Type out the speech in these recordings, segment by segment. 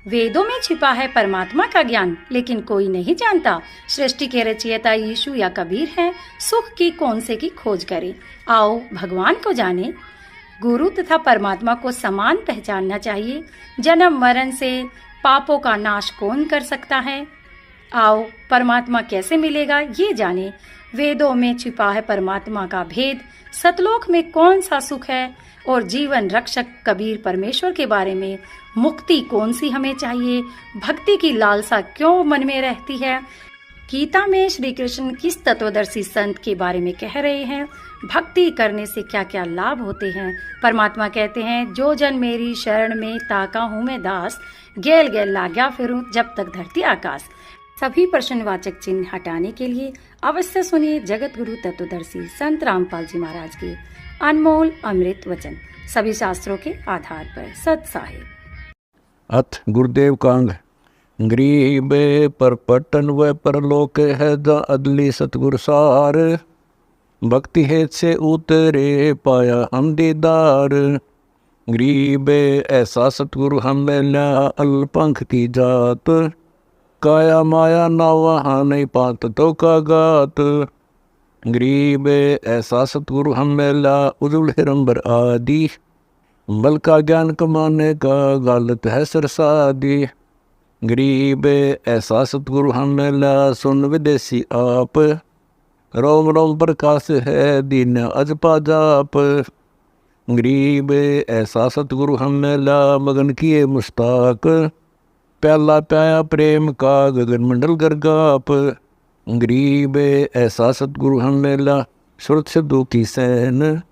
वेदों में छिपा है परमात्मा का ज्ञान, लेकिन कोई नहीं जानता सृष्टि के रचयिता यीशु या कबीर है। सुख की कौन से की खोज करे, आओ भगवान को जाने। गुरु तथा परमात्मा को समान पहचानना चाहिए। जन्म मरण से पापों का नाश कौन कर सकता है, आओ परमात्मा कैसे मिलेगा ये जाने। वेदों में छिपा है परमात्मा का भेद, सतलोक में कौन सा सुख है, और जीवन रक्षक कबीर परमेश्वर के बारे में मुक्ति कौन सी हमें चाहिए। भक्ति की लालसा क्यों मन में रहती है। गीता में श्री कृष्ण किस तत्वदर्शी संत के बारे में कह रहे हैं, भक्ति करने से क्या क्या लाभ होते हैं। परमात्मा कहते हैं, जो जन मेरी शरण में ताका हूँ मैं दास, गैल गैल लाग्या फिरूं जब तक धरती आकाश। सभी प्रश्नवाचक चिन्ह हटाने के लिए अवश्य सुनिए जगत गुरु तत्वदर्शी संत रामपाल जी महाराज के अनमोल अमृत वचन, सभी शास्त्रों के आधार पर सत साहिब। अथ गुरुदेव कांग गरीब पर पटन व परलोक है दा अदली सतगुर सार, भक्ति हेत से उतरे पाया हम दीदार। गरीब ऐसा सतगुरु हम मिला अल्पंख की जात, काया माया ना वहाँ नहीं पात तो का गात। गरीब ऐसा सतगुरु हम मिला उजुल हिरंबर आदि, बल का ज्ञान कमाने का गालत है सरसादी। गरीब ऐसा सतगुरु हम मिला सुन विदेशी आप, रोम रोम प्रकाश है दीन अजपा जाप। गरीब ऐसा सतगुरु हम मिला मगन किए मुश्ताक, प्याला प्याया प्रेम का गगन मंडल गरगाप। गरीब ऐसा सतगुरु हम मिला सुरत सिद्धू की सैन,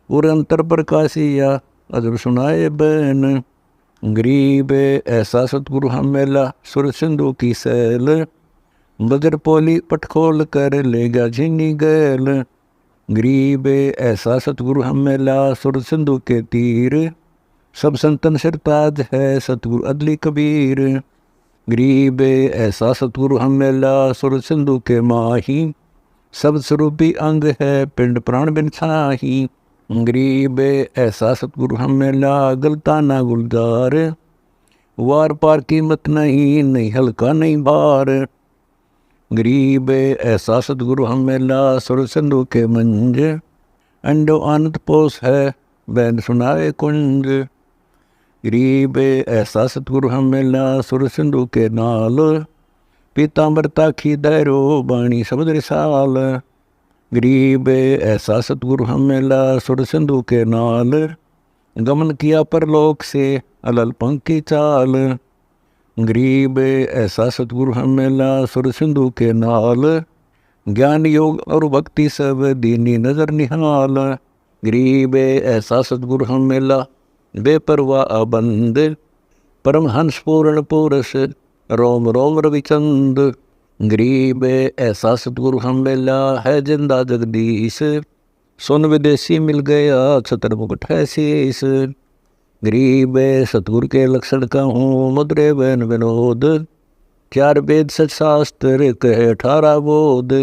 उर अंतर प्रकाशिया अजब सुनाए बैन। गरीब ऐसा सतगुरु हम मिला सुरत सिंधु की सैल, बजर पोली पट खोल कर ले गया झीनी गैल। गरीब ऐसा सतगुरु हम मिला सुरत सिंधु के तीर, सब संतन सिरताज है सतगुरु अदली कबीर। गरीब ऐसा सतगुरु हम मिला सुरत सिंधु के माही, सब स्वरूपी अंग है पिंड प्राण बिन छाही। गरीब ऐसा सतगुरु हम मिला गलताना गुलजार, वार पार कीमत नहीं नहीं हल्का नहीं भार। गरीब ऐसा सतगुरु हम मिला सुरत सिंधु के मंज, अंडो आनंद पोस है बैन सुनाए कुंज। गरीब ऐसा सतगुरु हम मिला सुर सिंधु के नाल, पीतांबर ताखी दैरो बाणी समुद्र साल। गरीब ऐसा सतगुरु हम मिला सुर सिंधु के नाल, गमन किया परलोक से अलल पंख की चाल। गरीब ऐसा सतगुरु हम मिला सुर सिंधु के नाल, ज्ञान योग और भक्ति सब दीनी नजर निहाल। गरीब ऐसा सतगुरु हम मिला बेपरवाह अबंद, परमहंस पूर्ण पुरुष रोम रोम रविचंद। गरीब ऐसा सतगुरु हम मिला है जिंदा जगदीश, सुन विदेशी मिल गया छतर मुकुट है शीस। गरीब सतगुरु के लक्षण का हूँ मुद्रे बैन विनोद, चार वेद सच शास्त्र कहे 18 बोध।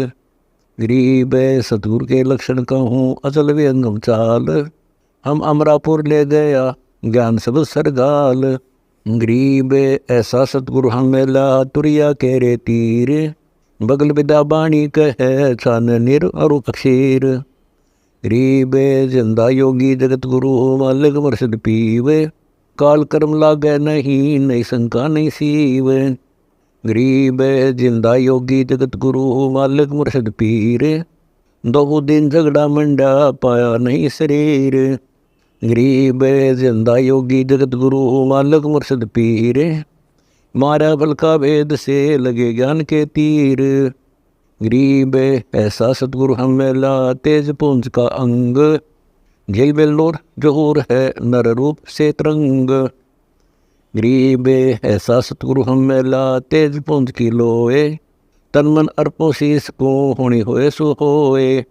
गरीब सतगुरु के लक्षण का हूँ अचल व्यंगम चाल, हम अमरापुर ले गया ज्ञान सब सरगाल। गरीब ऐसा सतगुरु हम मिला तुरिया के रे तीर, बगल विदा बाणी कहे छान निर और अक्षीर। गरीब जिंदा योगी जगत गुरु मालिक मुर्शिद पीवे, काल कर्म लागे नहीं नहीं शंका नहीं सीव। गरीब जिंदा योगी जगत गुरु मालिक मुर्शिद पीर, दो दिन झगड़ा मंडा पाया नहीं शरीर। गरीब जिंदा योगी जगत गुरु मालिक मुर्शिद पीर, मारा बल का वेद से लगे ज्ञान के तीर। गरीब ऐसा सतगुरु हम मिला तेज पुंज का अंग, झील बेलोर जोर है नर रूप से तरंग। गरीब ऐसा सतगुरु हम मिला तेज पुंज की लोए, तन मन अर्पो शीस को होनी होए सो होए।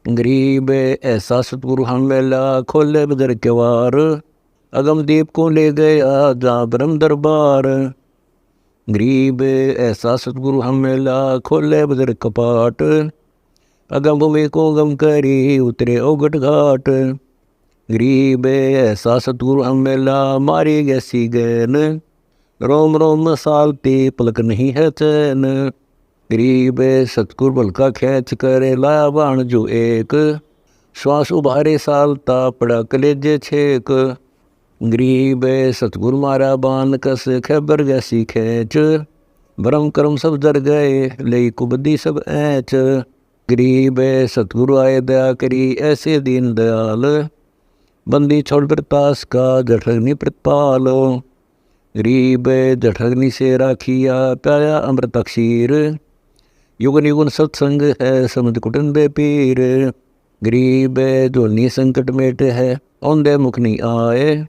गरीब ऐसा सतगुरु हम मिला खोले बदर के वार, अगम दीप को ले गया जा ब्रह्म दरबार। गरीब ऐसा सतगुरु हम मिला खोले बदर कपाट, अगम भूमि को गम करी उतरे ओगट घाट। गरीब ऐसा सतगुरु हम मिला मारी गैसी गैन, रोम रोम सालती पलक नहीं है चैन। गरीब सतगुर भलका खींच करे लाया बाण जो एक। श्वास उभारे सालता पड़ा कलेजे छेक। गरीब सतगुर मारा बान कस खैबर जैसी खेच। भरम करम सब जर गए लई कुबदी सब ऐच। गरीब सतगुरु आए दया करी ऐसे दीन दयाल। बंदी छोड़ प्रतास का जठग्नि प्रतिपाल। गरीब जठग्नि से राखिया प्याया अमृत अक्षीर। युगन युगन सत्संग है समझ कुटन दे पीर। गरीब जोनी संकट मेट है औंदे मुख नहीं आए।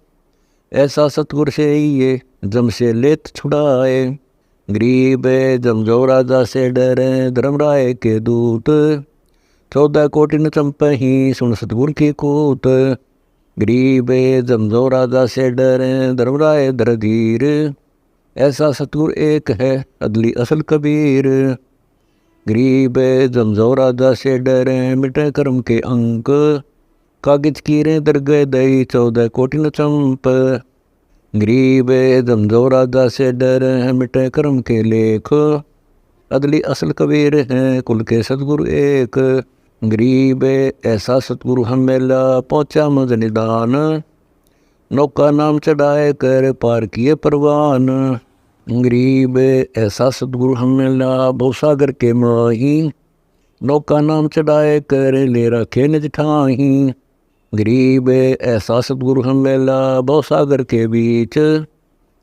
ऐसा सतगुर से ये जम से लेत छुड़ाए। गरीब जमजो राजा से डरे धर्मराय के दूत। 14 कोटि न चंपही सुन सतगुर की कूत। गरीब जमजो राजा से डरे धर्मराय धीर। ऐसा सतगुर एक है अदली असल कबीर। गरीब जमजो राजा से डरे मिटे कर्म के अंक। कागज कीरे दर गए दई 14 कोटि न चंप। गरीब जमजो राजा से डर मिटे कर्म के लेख। अदली असल कबीर हैं कुल के सतगुरु एक। गरीब ऐसा सतगुरु हम मेला पहुँचा मज निदान। नौका नाम चढ़ाए कर पार किए परवान। गरीब ऐसा सतगुरु हम मेला भवसागर के माही। नौका नाम चढ़ाए कर ले रखे निज ठाही। गरीब ऐसा सतगुरु हम मेला भवसागर के बीच।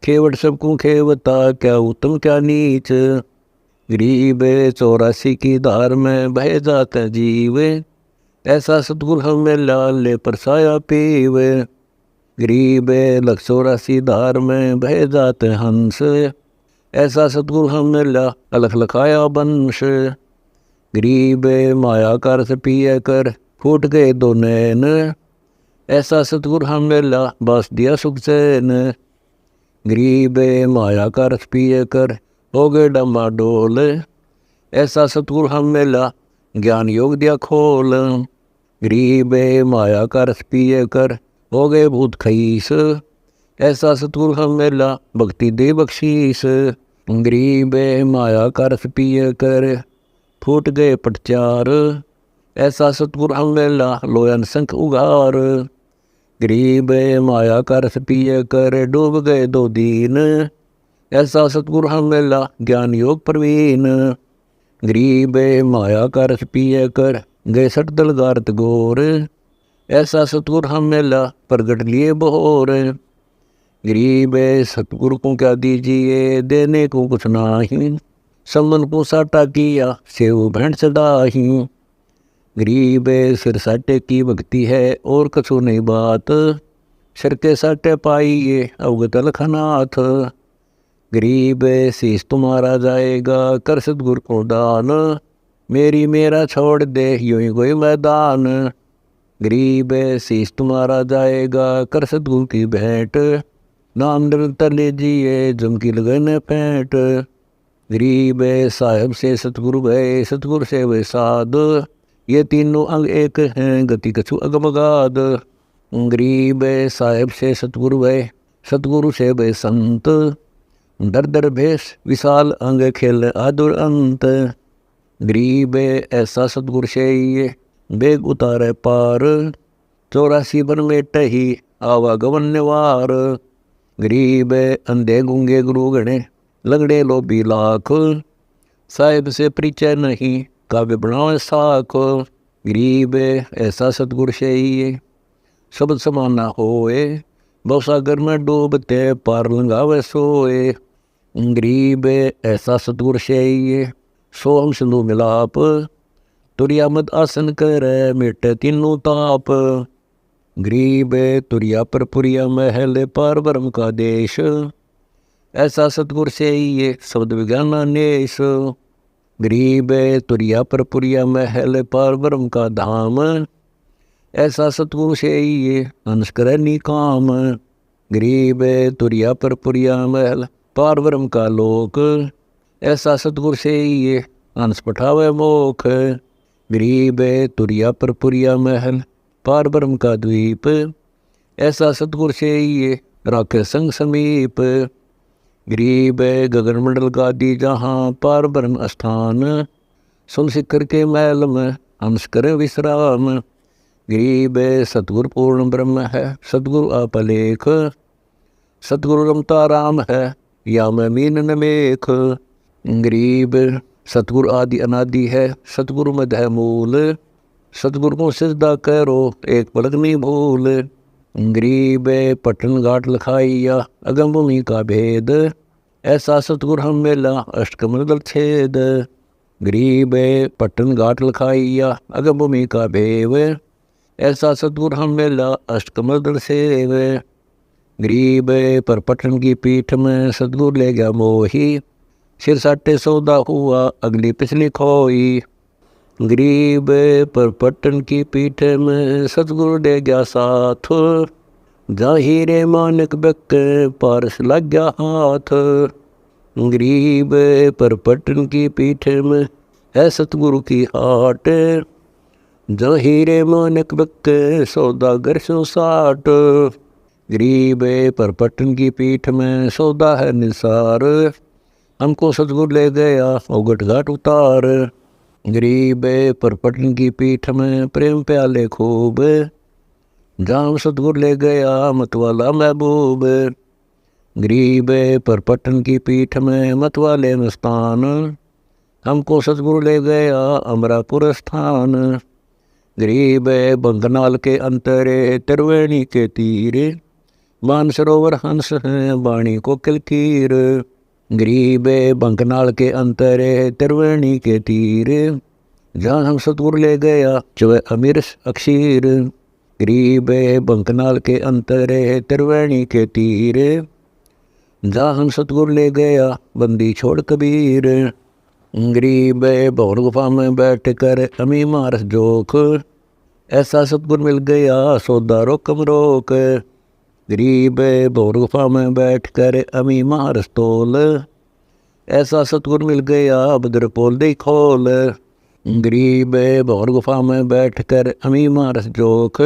खेवट सबको खेवता क्या उत्तम क्या नीच। गरीब 84 की धार में बह जाते जीव। ऐसा सतगुरु हम मेला ले परसाया पीव। गरीब 184 धार में बह जाते हंस। ऐसा सतगुरु हम मेला अलख लखाया वंश। गरीब माया कर से पिए कर फूट गए दो नैन। ऐसा सतगुर हम मेला बस दिया सुख चैन। गरीब माया का रस पिए कर हो गए डमा डोल। ऐसा सतगुर हम मेला ज्ञान योग दिया खोल। गरीब माया का रस पिए कर हो गए भूत खईस। ऐसा सतगुर हम मेला भक्ति दे बख्शीस। गरीब माया का रस पिए कर फूट गए पटचार। ऐसा सतगुर हम मेला लोयन संख उगार। गरीब माया का रस पिए कर डूब गए दो दीन। ऐसा सतगुर हम मेला ज्ञान योग प्रवीण। गरीब माया का रस पिए कर गए सट दलगारत गोर। ऐसा सतगुर हम मेला प्रगट लिए बहोर। गरीब सतगुर को क्या दीजिए देने को कुछ नाही। समन को साटा किया सेव भेंट चढ़ाही। गरीब सिर साटे की भक्ति है और कछु नहीं बात। सिर के साटे पाइए अवगत लखनाथ। गरीब शीश तुम्हारा जाएगा कर सतगुर को दान। मेरी मेरा छोड़ दे यूं ही कोई मैदान। गरीब शीश तुम्हारा जाएगा कर सतगुर की भेंट। नाम निरंतर लीजिए जमकी लगन फेंट। गरीब साहब से सतगुरु गए सतगुरु से वे साध। ये तीनों अंग एक हैं गति कछु अगमगाद। गरीब साहेब से सतगुरु भय सतगुरु से भय संत। डर डर भेष विशाल अंग खेल आदुर अंत। गरीब ऐसा सतगुरु से ये बेग उतारे पार। 84 बन में टही आवागमन निवार। गरीब अंधे गूंगे गुरु गणे लगड़े लोभी लाख। साहेब से परिचय नहीं काव्य बनावे साख। गरीब ऐसा सतगुर से ये शब्द समाना होए। भवसागर में डूबते पार लंगावे सोए। गरीब ऐसा सतगुर से ये सोहम सिंधु मिलाप। तुरिया मद आसन करे मिटे तीनों ताप। गरीब तुरिया पर पुरिया महल पार ब्रह्म का देश। ऐसा सतगुर से ये शब्द विज्ञाना नेश। गरीब तुरिया पर पुरिया महल पार ब्रह्म का धाम। ऐसा सतगुरु से ये अंश करे निकाम। गरीब तुरिया पर पुरिया महल पार ब्रह्म का लोक। ऐसा सतगुरु से ये अंश पठावे मोख। गरीब तुरिया पर पुरिया महल पार ब्रह्म का द्वीप। ऐसा सतगुरु से ये राखे संग समीप। गरीब गगन मंडल गादी जहाँ पार ब्रह्म स्थान, सुन शिखर के महल में हंस कर विश्राम। गरीब सतगुरु पूर्ण ब्रह्म है, सतगुरु अपलेख, सतगुरु रमता राम है, या मैं मीन नमेख। गरीब सतगुरु आदि अनादि है, सतगुरु मध्य मूल, सतगुरु को सिजदा करो एक पलक नहीं भूल। गरीब पटन घाट लखाइया अगम भूमि का भेद, ऐसा सतगुरु हम मेला अष्टकमल दल छेद। गरीब पटन घाट लखाइया अगम भूमि का भेव, ऐसा सतगुरु हम मेला अष्टकमल दल सेव। गरीब पर पटन की पीठ में सतगुरु ले गया मोही, सिर साटे सौदा हुआ अगली पिछली खोई। गरीब पर पटन की पीठ में सतगुरु ले गया साथ, जा हीरे मानक बक पारस लग गया हाथ। गरीब पर पटन की पीठ में है सतगुरु की हाट, जा हीरे मानक बक सौदागर सो साठ। गरीब पर पटन की पीठ में सौदा है निसार, हमको सतगुरु ले गया ओगट घाट उतार। गरीब पर पटन की पीठ में प्रेम प्याले खूब, जाम सतगुरु ले गया मतवाला महबूब। गरीब पर पटन की पीठ में मतवाले मस्तान, हमको सतगुरु ले गया अमरापुर स्थान। गरीब बंगनाल के अंतरे त्रिवेणी के तीर, मानसरोवर हंस हैं बाणी को किलकीर। गरीब बंगनाल के अंतरे त्रिवेणी के तीर, जहाँ हम सतगुरु ले गया चुवे अमीर अक्षीर। गरीब बंगनाल के अंतरे त्रिवेणी के तीर, जहाँ हम सतगुरु ले गया बंदी छोड़ कबीर। गरीब भौर गुफा में बैठ कर अमी मारस जोख, ऐसा सतगुरु मिल गया सौदा रोकम रोक। गरीब भौर गुफा में बैठ कर अमी मारस तोल, ऐसा सतगुरु मिल गया बद्रपोल दे खोल। गरीब भौर गुफा में बैठ कर अमी मारस जोख,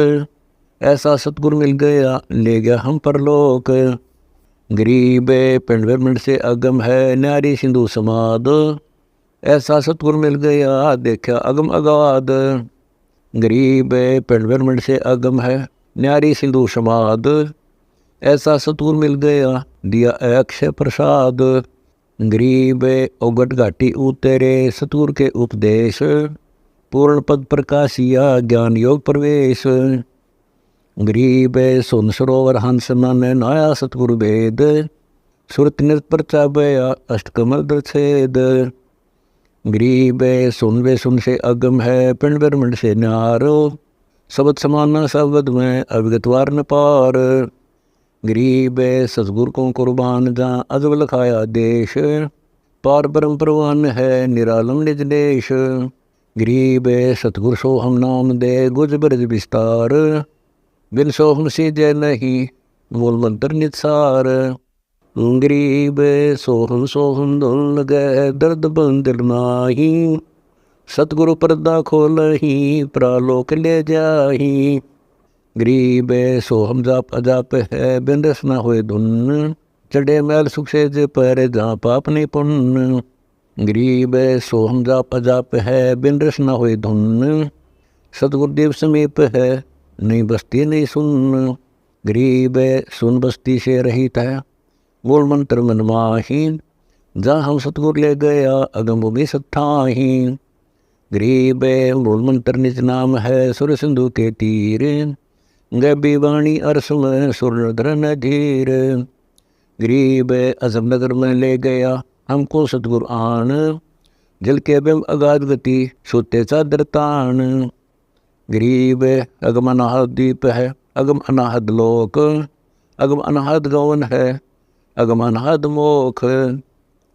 ऐसा सतगुरु मिल गया ले गया हम परलोक। गरीब पिंड ब्रह्मंड से अगम है न्यारी सिंधु समाद, ऐसा सतगुरु मिल गया देखा अगम अगाध। गरीब पिंड ब्रह्मंड से अगम है न्यारी सिंधु समाद, ऐसा सतगुरु मिल गया दिया अक्षय प्रसाद। गरीब ओगट घाटी उतरे सतगुरु के उपदेश, पूर्ण पद प्रकाशिया ज्ञान योग प्रवेश। गरीब सुन सरोवर हंस मन नाया सतगुरु भेद, सुरत नृत परचा बया अष्टकमल दल छेद। गरीब सुन वे सुन से अगम है पिंड ब्रह्मंड से न्यारो, शब्द समाना शब्द में अविगतवार न पार। गरीब सतगुरु को कुर्बान जहाँ अजब लखाया देश, पार ब्रह्म परवान है निरालम निज देश। गरीब सतगुरु सोहम नाम दे गुज ब्रज विस्तार, बिन सोहम से जय नहीं मूल मंत्र निसार। गरीब सोहम सोहम धुन लगे दर्द बंदिल माही, सतगुरु पर्दा खोलही प्रालोक ले जाही। गरीब सोहम जाप अजाप है बिन रस न होए धुन, चढ़े मैल सुख से जे पर जहाँ पाप नहीं पुण्य। गरीब सोहम जाप अजाप है बिन रस न होए धुन, सतगुरुदेव समीप है नहीं बस्ती नहीं सुन। गरीब सुन बस्ती से रहित है मूल मंत्र मन माहीन, जहाँ हम सतगुरु ले गया अगम भूमि सत्ताहीन। गरीब मूल मंत्र निज नाम है सुर सिंधु के तीर, गैबी वाणी अरस में सुरधर नधीर। गरीब अजम नगर में ले गया हमको सतगुरु आन, जल के बिम अगाध गति सोते चादर तान। गरीब अगम अनाहद दीप है अगम अनाहद लोक, अगम अनाहद गवन है अगम अनाहद मोख।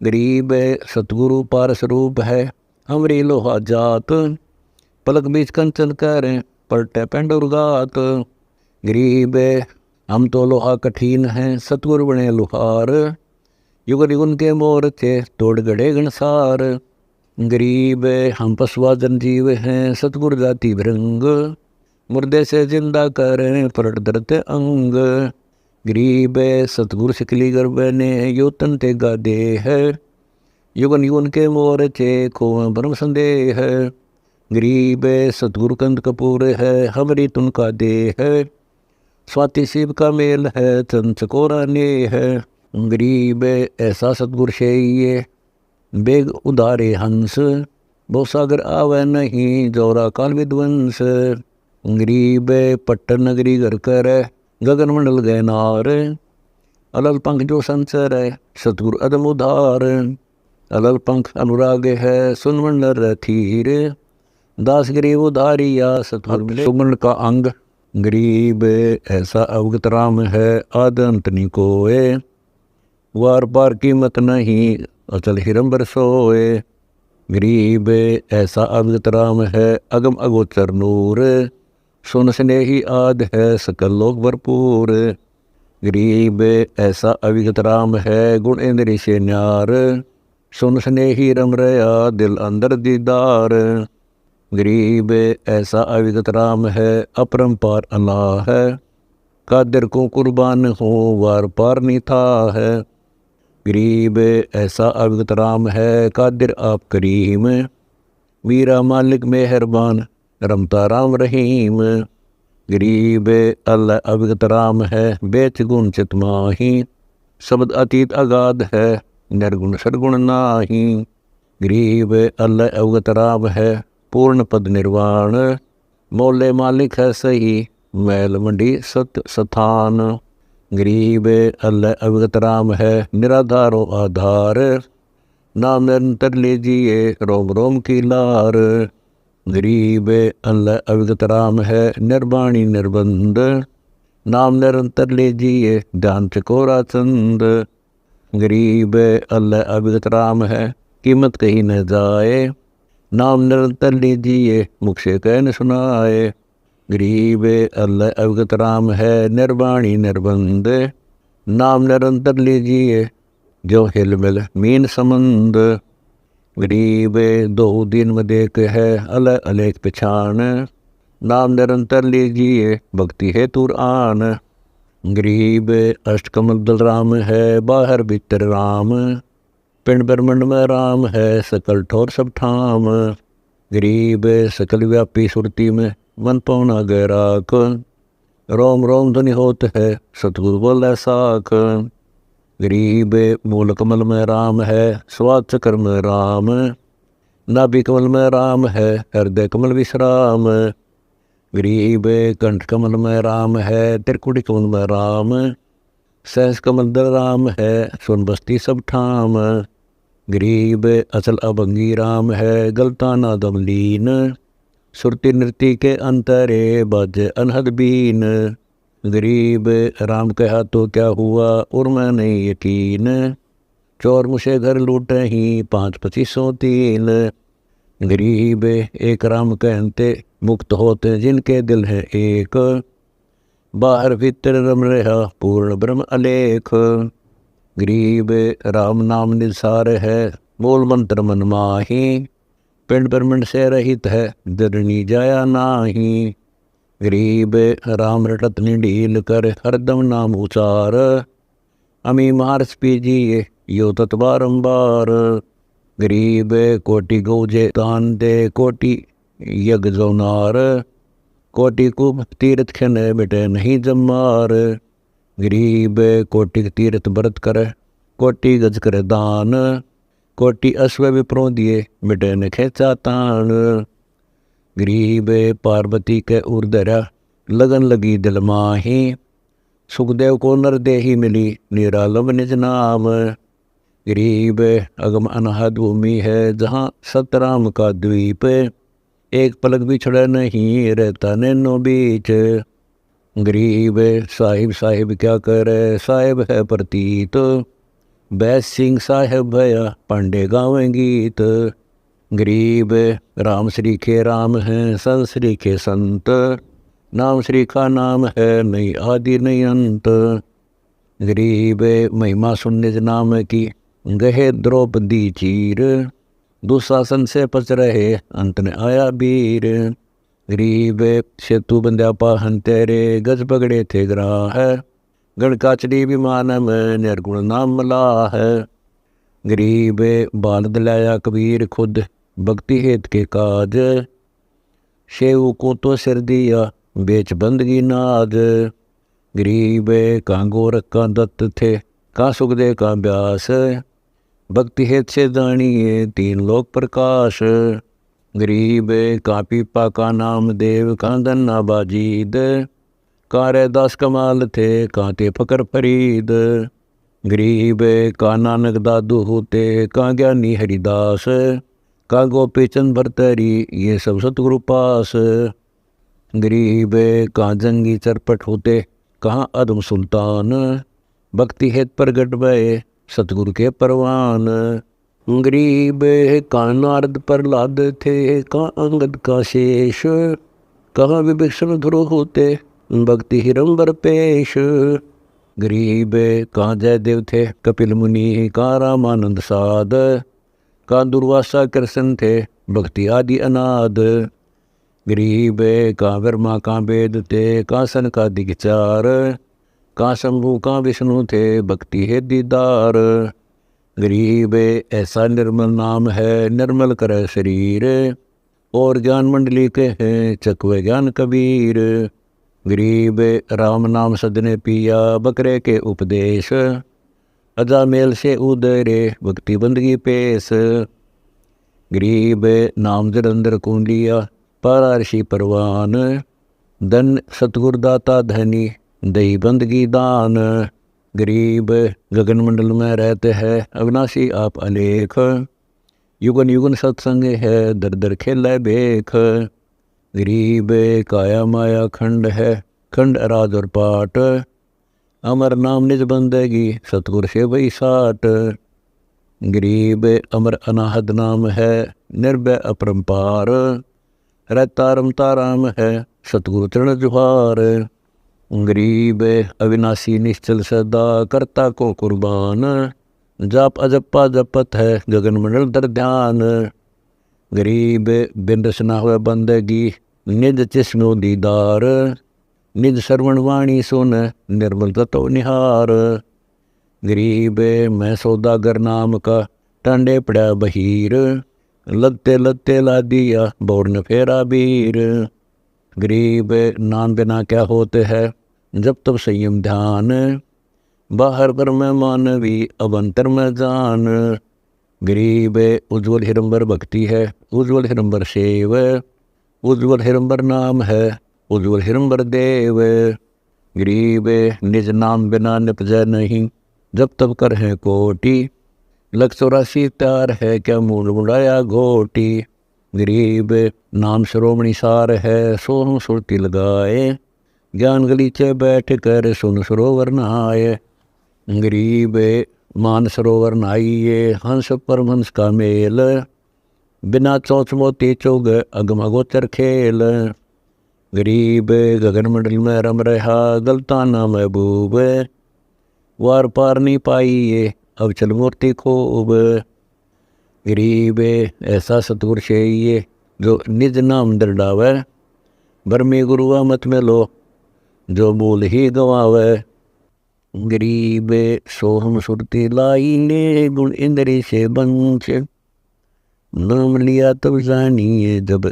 गरीब सतगुरु पारस रूप है हमरी लोहा जात, पलक बीच कंचन करें पलटे पेंडुरगात। गरीब हम तो लोहा कठिन हैं सतगुरु बने लुहार, युग युगन के मोर्चे तोड़ गड़े गणसार। गरीब हम पशुआ जनजीव हैं सतगुरु जाति भृंग, मुर्दे से जिंदा करें पलट दरते अंग। गरीब सतगुर सिकली गर्भ ने योतन ते गादे है, युगन युगन के मोर चे खो ब्रह्म संदेह है। गरीब सतगुरु कंद कपूर है, हमरी तुन का दे है, स्वाति शिव का मेल है, चंद चकोरा ने है। गरीब ऐसा सतगुर शेये बेग उदारे हंस, बहु सागर आवे नहीं जोरा काल विध्वंस। गरीब पट्टन नगरी घर कर गगन मंडल गए नार, अलल पंख जो संसर है सतगुरु अदम उधार। अलल पंख अनुराग है सुन मंडल रथीर, दास गरीब उधारिया सतगुरु सुमन का अंग। गरीब ऐसा अवगत राम है आद अंत नहीं कोय, वार पार कीमत नहीं अचल हिरम बरसोए। गरीब ऐसा अवगत राम है अगम अगोचर नूर, सुन स्नेही आद है सकल लोक भरपूर। गरीब ऐसा अविगत राम है गुण इंद्री से न्यार, सुन स्नेही रम रया दिल अंदर दीदार। गरीब ऐसा अविगत राम है अपरंपार अल्लाह है, कादिर को कुर्बान हो वार पार नहीं था है। गरीब ऐसा अविगत राम है कादिर आप करीम, मीरा मालिक मेहरबान रमता राम रहीम। गरीब अल्लाह अविगत राम है बेच गुण चित माही, शब्द अतीत अगाध है निर्गुण सदगुण नाही। गरीब अल्लाह अवगत राम है पूर्ण पद निर्वाण, मोले मालिक है सही मैल मंडी सत स्थान। गरीब अल्लाह अवगत राम है निराधारो आधार, नाम निरंतर लीजिए रोम रोम की लार। गरीब अल्लाह अवगत राम है निर्वाणी निर्बंध, नाम निरंतर लीजिए ध्यान चकोरा चंद। गरीब अल्लाह अवगत राम है कीमत कहीं न जाए, नाम निरंतर लीजिए मुख से कह न सुनाए। गरीब अल्लाह अवगत राम है निर्वाणी निर्बंध, नाम निरंतर लीजिए जो हिल मिल मीन समंद। गरीब दो दिन में देख है अलग अलेख पहचान, नाम निरंतर लीजिए भक्ति है तुर आन। गरीब अष्टकमल दल राम है बाहर भीतर राम, पिंड ब्रह्मंड में राम है सकल ठोर सब ठाम। गरीब सकल व्यापी सुरती में मन पौना गैराक, रोम रोम ध्वनि होत है सतगुरु बोले साख। गरीब मूल कमल में राम है स्वाद चक्र में राम, नाभि कमल में राम है हृदय कमल विश्राम। गरीब कंठ कमल में राम है त्रिकुटी कमल में राम, सहस कमल दल राम है सुन बस्ती सब ठाम। गरीब अचल अभंगी राम है गलता ना दम लीन, सुरती नृति के अंतरे बज अनहद बीन। गरीब राम कहा तो क्या हुआ उर्मा नहीं यकीन, चोर मुझे घर लूटे ही 5-25-3। गरीब एक राम कहते मुक्त होते जिनके दिल है एक, बाहर भीतर रम रहा पूर्ण ब्रह्म अलेख। गरीब राम नाम निसार है मूल मंत्र मन माही, पिंड ब्रह्मंड से रहित है दरनी जाया नाही। गरीब राम रटत निडील कर हरदम नाम उचार, अमी मारस पीजिए यो तत् बारंबार। गरीब कोटि गौजे तान दे कोटि यज्ञ जोनार, कोटि कुब तीर्थ खन बेटे नहीं जमार। गरीब कोटि तीर्थ व्रत कर कोटि गज कर दान, कोटि अश्व विप्रों दिए बेटे न खेचा तान। गरीब पार्वती के उर्दरा लगन लगी दिल माही, सुखदेव को नरदेही मिली निरालम निज नाम। गरीब अगम अनहद भूमि है जहाँ सतराम का द्वीप, एक पलक भी छड़ा नहीं रहता नैनो बीच। गरीब साहिब साहिब क्या करे साहिब है प्रतीत, बैस सिंह साहिब भया पांडे गावें गीत। गरीब राम श्री के राम हैं संत श्री के संत, नाम श्री का नाम है नहीं आदि नहीं अंत। गरीब महिमा सुनने नाम की गहे द्रौपदी चीर, दुशासन से पच रहे अंत ने आया वीर। गरीब सेतु बंध्या पाहन तेरे गज पगड़े थे ग्राह, गणकाचरी विमान में निर्गुण नाम मला है। गरीब बाल दिलाया कबीर खुद भक्ति हेत के काज, शेव को तो सिर दिया बेच बंदगी नाज। गरीब कहाँ गोरख का दत्त थे कहाँ सुखदेव का व्यास, भक्ति हेत से जानिए तीन लोक प्रकाश। गरीब कहाँ पीपा का नाम देव कहाँ धन्ना बाजीद, कहाँ रैदास कमाल थे कहाँ थे फकर फरीद। गरीब कहाँ नानक दादू होते कहाँ ज्ञानी हरिदास, कहाँ गोपी चंद भरतरी ये सब सतगुरु पास। गरीब कहाँ जंगी चरपट होते कहाँ अदम सुल्तान, भक्ति हेत प्रगट भये सतगुरु के परवान। गरीब कहाँ नारद प्रहलाद थे कहाँ अंगद का शेष, कहाँ विभीषण ध्रुव होते भक्ति हिरंबर पेश। गरीब कहाँ जयदेव थे कपिल मुनि कहाँ रामानंद साध, कहाँ दुर्वासा कृष्ण थे भक्ति आदि अनाद। गरीब कहाँ वर्मा कहाँ वेद थे कहाँ सनकादिक चार, कहाँ शंभु कहाँ विष्णु थे भक्ति है दीदार। गरीब ऐसा निर्मल नाम है निर्मल करे शरीर, और ज्ञान मंडली के हैं चकवे ज्ञान कबीर। गरीब राम नाम सदने पिया बकरे के उपदेश, अजा मेल से उदरे भक्ति बंदगी पेश। गरीब नाम जलंधर कुंडिया पारा ऋषि परवान, धन सतगुरदाता धनी दही बंदगी दान। गरीब गगन मंडल में रहते हैं अविनाशी आप अलेख, युगन युगन सत्संग है दर दर खेल बेख। गरीब काया माया खंड है खंड अराज और पाट, अमर नाम निज बंदगी सतगुर से वही साट। गरीब अमर अनाहद नाम है निर्भय अपरंपार, रहता रमता राम है सतगुरु चरण जुहार। गरीब अविनाशी निश्चल सदा करता को कुर्बान, जाप अजप्पा जपत है गगन मंडल दर ध्यान। गरीब बिन रसना हुआ बंदगी निज चिस्नो दीदार, निज श्रवण वाणी सुन निर्मल तत्व निहार। गरीब मैं सौदागर नाम का टांडे पड़ा बहीर, लत्ते लत्ते ला दिया बौर फेरा बीर। गरीब नाम बिना क्या होते हैं जब तब संयम ध्यान, बाहर पर मैं मानवी अब अंतर में जान। गरीब उज्ज्वल हिरंबर भक्ति है उज्ज्वल हिरंबर सेव, उज्ज्वल हिरंबर नाम है उज्ज्वल हिरंबर देव। गरीब निज नाम बिना निपजय नहीं जब तब कर है कोटि, लख 84 त्यार है क्या मूल मुड़ाया घोटी। गरीब नाम श्रोमणी सार है सोहम सुरती लगाए, ज्ञान गलीचे बैठ कर सुन सरोवर नहाए। गरीब मान सरोवर नहाइए हंस परमहंस का मेल, बिना चौच मोती चुग अगम अगोचर खेल। गरीब गगन मंडल में रम रहा गलताना महबूब, वार पार नहीं पाइए अब चल मूर्ति खूब। गरीब ऐसा सतगुर शेइए जो निज नाम दरडावे, बरमी गुरुआ मत में लो जो बोल ही गवावे। गरीब सोहम सुरती लाई ने गुण इंद्री से बंच, नाम लिया तब जानिए जब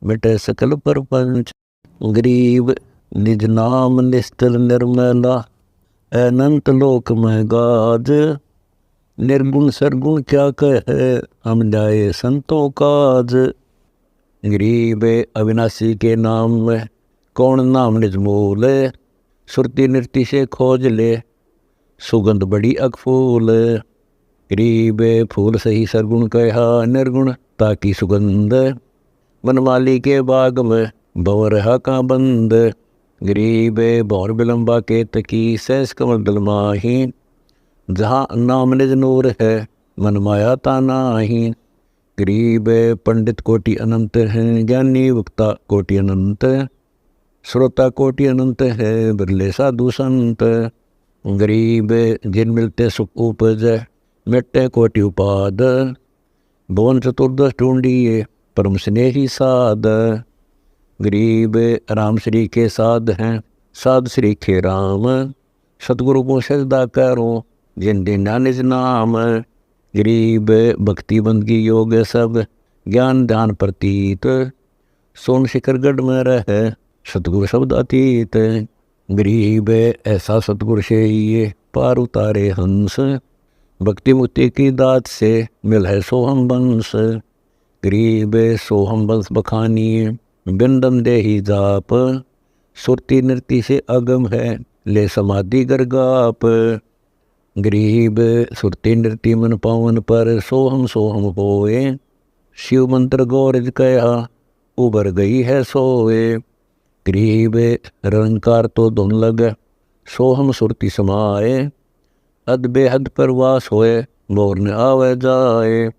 मिटे सकल परपंच। गरीब निज नाम निस्तल निर्मला अनंत लोक में गाज, निर्गुण सरगुण क्या कहे हम जाए संतों काज। गरीब अविनाशी के नाम में कौन नाम निज मोल, सुरती नृत्य से खोज ले सुगंध बड़ी अकफूल। गरीब फूल सही सरगुण कहा निर्गुण ताकि सुगंध, बनमाली के बाग में भंवर रहा का बंद। गरीब भौर बिलम्बा के तकी सहस कमल दल माही, जहाँ नाम निज नूर है मन माया तानाही। गरीब पंडित कोटि अनंत हैं ज्ञानी वक्ता कोटि अनंत, श्रोता कोटि अनंत है बिरले साधु संत। गरीब जिन मिलते सुख उपज मिटते कोटि उपाद, भुवन चतुर्दश ढूंढिए परम स्नेही साध। गरीब राम श्री के साध हैं साध श्री खे राम, सतगुरु को सजदा करो जिन दीना निज नाम। गरीब भक्ति बंदगी योग सब ज्ञान ध्यान प्रतीत। सोन शिखर गढ़ में रह सतगुरु शब्द अतीत। गरीब ऐसा सतगुरु से ये पार उतारे हंस। भक्ति मुक्ति की दात से मिल है सोहम बंस। गरीब सोहम बंस बखानी बिंदम दे ही जाप। सुरती नृति से अगम है ले समाधि गरगाप। गरीब सुरती नृति मन पावन पर सोहम सोहम होए। शिव मंत्र गौरज कया उबर गई है सोए। गरीब रंकार तो धुन लग सोहम सुरती समाए। अद बेहद परवास होए मोर न आवे जाए।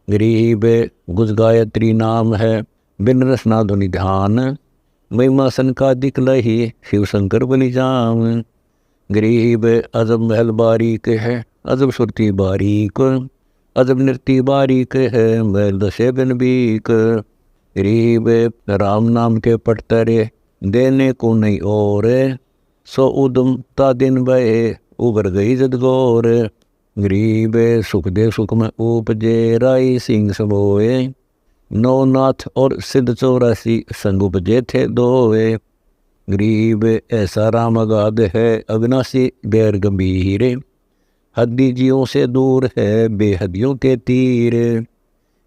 गरीब गुज गायत्री नाम है बिन रसना धुनि ध्यान। महिमा संकादिक लही शिव शंकर बलि जाम। गरीब अजब महल बारीक है अजब सुरती बारीक। अजब नृति बारीक है महल दशे बिन बीक। गरीब राम नाम के पटतरे देने को नहीं और। सो उदम ता दिन बहे उबर गई जदगौर। गरीब सुखदेव सुख में उपजे राई सिंह समोए। नौनाथ और सिद्ध 84 संग उपजे थे दोए। गरीब ऐसा राम अगाध है अविनाशी बैर गंभीर। हद्दी जियों से दूर है बेहदियों के तीर।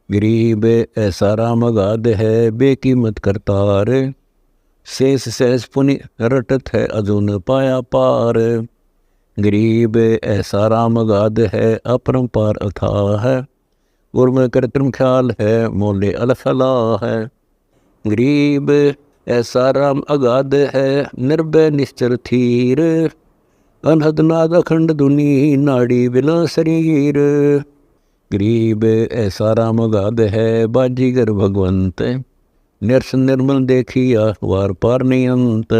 गरीब ऐसा राम अगाध है बेकीमत करतार। शेष सहज पुनि रटत है अजुन पाया पार। गरीब ऐसा राम अगाध है अपरंपार अथाह है। गुरम कृत्रिम ख्याल है मोले अलफला है। गरीब ऐसा राम अगाध है निर्भय निश्चर थीर। अनहद नाद अखंड धुनि नाड़ी बिना शरीर। गरीब ऐसा राम अगाध है बाजीगर भगवंत। निरस निर्मल देखिया वार पार नहीं अंत।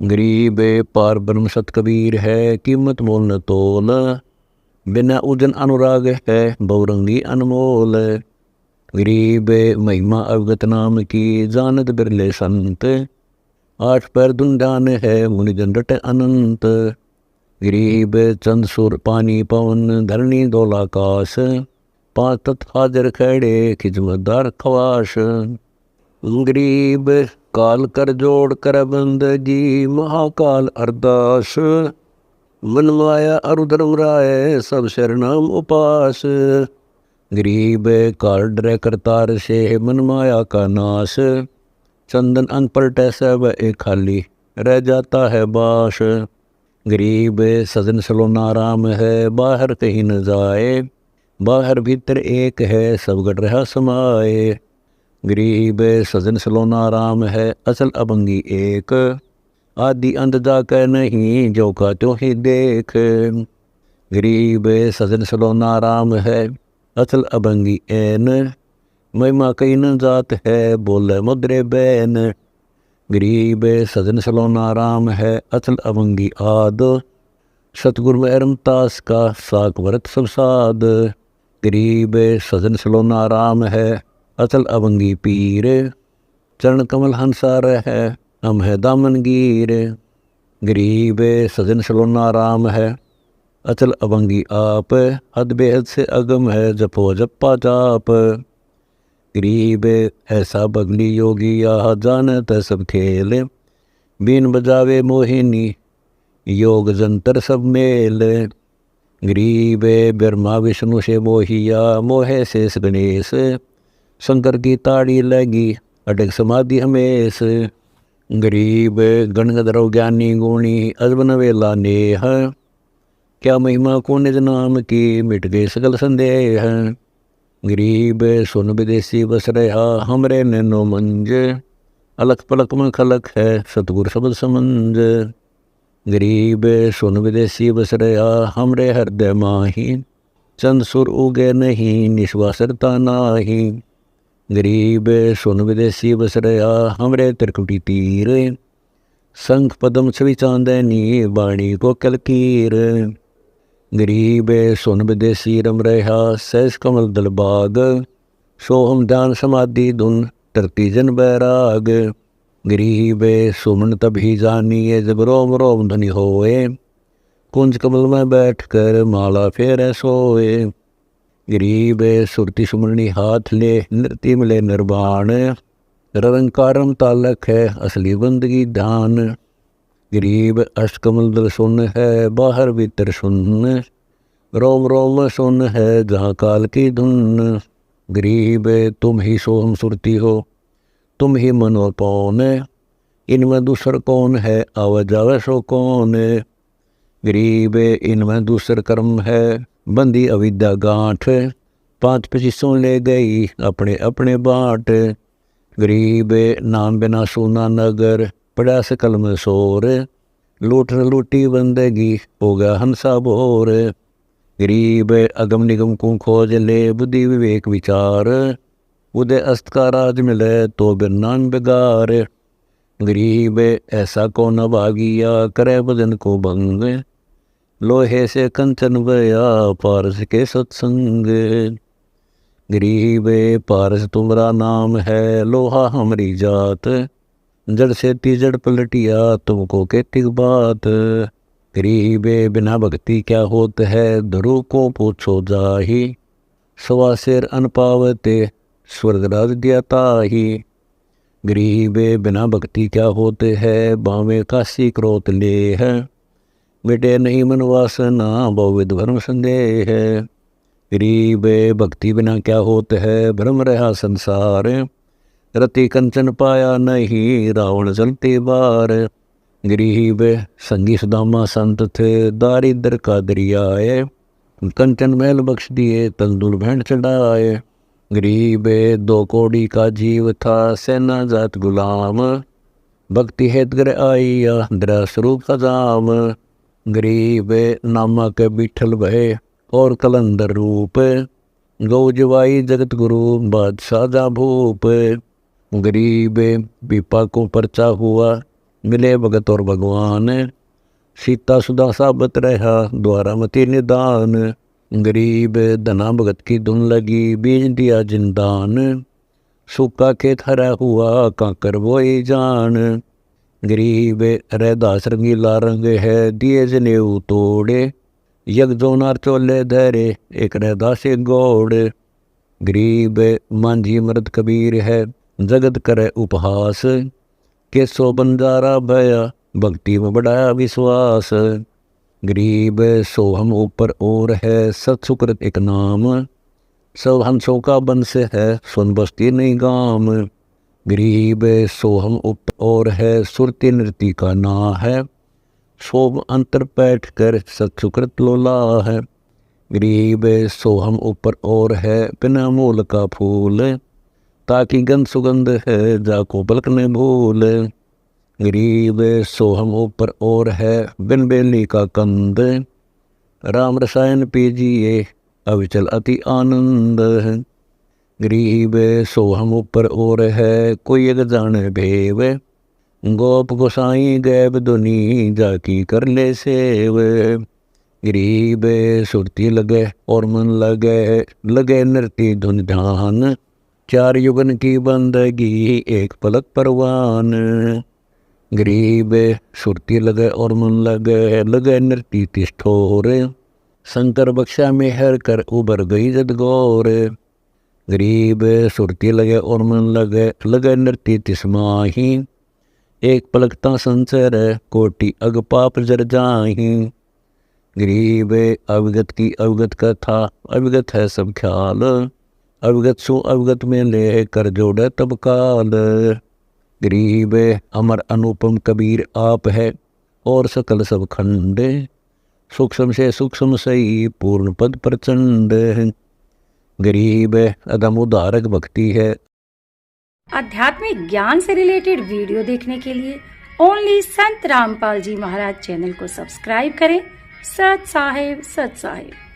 गरीब पार ब्रह्म सत कबीर है कीमत मोल न तोल। बिना उजन अनुराग है बहुरंगी अनमोल। गरीब महिमा अवगत नाम की जानत बिरले संत। 8 पैर दुंडान है मुनि जन रट अनंत। गरीब चंद सुर पानी पवन धरणी दौलाकाश। 5 तत् हाजर खड़े खिजमतदार खवाश। गरीब काल कर जोड़ कर बंद जी महाकाल अरदास। मन माया अरुधर्म राय सब शरणम उपास। गरीब काल डरे करतार से मन माया का नाश। चंदन अंग पलटे सब एक खाली रह जाता है बाश। गरीब सजन सलोना राम है बाहर कहीं न जाए। बाहर भीतर एक है सब गढ़ रहा समाए। गरीब सजन सलोना राम है असल अभंगी एक। आदि अंत जाकर नहीं जो का त्यों ही देख। गरीब सजन सलोना राम है असल अभंगी एन। महिमा कई न जात है बोले मुद्रे बैन। गरीब सजन सलोना राम है असल अभंगी आद। सतगुर में रमतास का साक व्रत सब साध। गरीब सजन सलोना राम है अचल अभंगी पीर। चरण कमल हंसार है हम है दामन गिर। गरीब सजन सलोना राम है अचल अभंगी आप। हद बेहद से अगम है जपो जप्पा जाप। गरीब ऐसा बगली योगी यह जानत सब खेल। बीन बजावे मोहिनी योग जंतर सब मेल। गरीब ब्रह्मा विष्णु से मोहिया मोहे शेष गणेश। शंकर की ताड़ी लगी अटक समाधि हमेश। गरीब गणगधरव ज्ञानी गुणी अजबन वेला नेह। क्या महिमा को निज नाम की मिट गए सकल संदेह। गरीब सुन विदेशी बस रहा हमरे नैनो मंज। अलख पलक में खलक है सतगुर शब्द समंज। गरीब सुन विदेशी बस रहा हमरे हृदय माही। चंद सुर उगे नहीं निश्वासरता नाही। गरीब सुन विदेशी बस रहा हमरे त्रिकुटी तीर। शंख पदम छवि चांदनी बाणी को कलकीर। गरीब सुन विदेशी रम रहा सहस कमल दलबाग। सोहम ध्यान समाधि धुन तरती जन बैराग। गरीब सुमन तभी जानिए जब रोम रोम ध्वनि होए। कुंज कमल में बैठ कर माला फेरे सोए। गरीब सुरती सुमरनी हाथ ले नृत्य मिले निर्वाण। निरंकारम तालक है असली बंदगी ध्यान। गरीब अष्टकमल दल सुन है बाहर भीतर सुन। रोम रोम सुन है जहाँ काल की धुन। गरीब तुम ही सोहम सुरती हो, तुम ही मन और पौन। इनमें दूसर कौन है आवा जावे सो कौन। गरीब इनमें दूसर कर्म है बंदी अविद्या गांठ। 5 पचीसों ले गई अपने अपने बाट। गरीब नाम बिना सोना नगर पड़ा से कलम सोर। लूट लूटी बंदगी हो गया हंसा बोर। गरीब अगम निगम को खोज ले बुद्धि विवेक विचार। उदय अस्त का राज मिले तो बिरनान बेगार। गरीब ऐसा कौन अभागिया करे बदन को भंग। लोहे से कंचन बया पारस के सत्संग। गरीब पारस तुम्हारा नाम है लोहा हमारी जात। जड़ से तीजड़ पलटिया तुमको कहती बात। गरीब बिना भक्ति क्या होत है धरू को पूछो जाही। सवा शेर अन पावते स्वर्गराज दिया ताही। गरीब बिना भक्ति क्या होते है बावे काशी क्रोत ले है। मिटे नहीं मन वासना बहुविध भ्रम संदेह है। गरीब भक्ति बिना क्या होते है भ्रम रहा संसार। रति कंचन पाया नहीं रावण चलते बार। गरीब संगी सुदामा संत थे दारिद्र का दरियाए। कंचन महल बख्श दिए तंदुल भेंट चढ़ाए। गरीब 2 कौड़ी का जीव था सेना जात गुलाम। भक्ति हेत गर आइया दरा स्वरूप खजाम। गरीब नामा के बिठल भय और कलंदर रूप। गौ जवाई जगत गुरु बादशाह जा भूप। गरीब पीपा को परचा हुआ मिले भगत और भगवान। सीता सुधा साबत रहा द्वारामती निदान। गरीब धना भगत की धुन लगी बीज दिया जिंदान। सूखा खेत हरा हुआ काकर बोई जान। गरीब रहदास रंगीला रंग है दिए जनेऊ तोड़े। यज्ञ जोनार चोले धरे एक रहदास एक गौड़। गरीब मांझी मर्द कबीर है जगत करे उपहास। केसो बंजारा भया भक्ति में बढ़ाया विश्वास। गरीब सोहम ऊपर और है सत्सुकृत एक नाम। सब हंसों का बंश है सुन बस्ती नहीं गाम। गरीब सोहम ऊपर और है सुरती नृत्य का ना है। शोभ अंतर बैठ कर सत्सुकृत लोला है। गरीब सोहम ऊपर और है बिना मूल का फूल। ताकि गंध सुगंध है जाको पलक ने भूल। गरीब सोहम ऊपर और है बिन बेली का कंद। राम रसायन पीजिए अविचल अति आनंद। गरीब सोहम ऊपर और है कोई एक जाने भेव। गोप गोसाई गैब दुनी जाकी कर ले सेव। गरीब सुरती लगे और मन लगे लगे नृत्य धुन ध्यान। 4 युगन की बंदगी एक पलक परवान। गरीब सुरती लगे और मन लगे लगे नृत्य तिष्ठोर। शंकर बख्शा में हर कर उबर गई जद गौर। गरीब सुरती लगे और मन लगे लगे नृत्य तिस्माही। एक पलकता संसर कोटि अग पाप जर जाही। गरीब अवगत की अवगत कथा अवगत है सब ख्याल। अवगत सो अवगत में ले कर जोड़े तब काल। गरीब अमर अनुपम कबीर आप है और सकल सब खंड। सूक्ष्म से सूक्ष्म सही पूर्ण पद प्रचंड। गरीब अदम उदारक भक्ति है। आध्यात्मिक ज्ञान से रिलेटेड वीडियो देखने के लिए ओनली संत रामपाल जी महाराज चैनल को सब्सक्राइब करें। सत साहिब सत साहिब।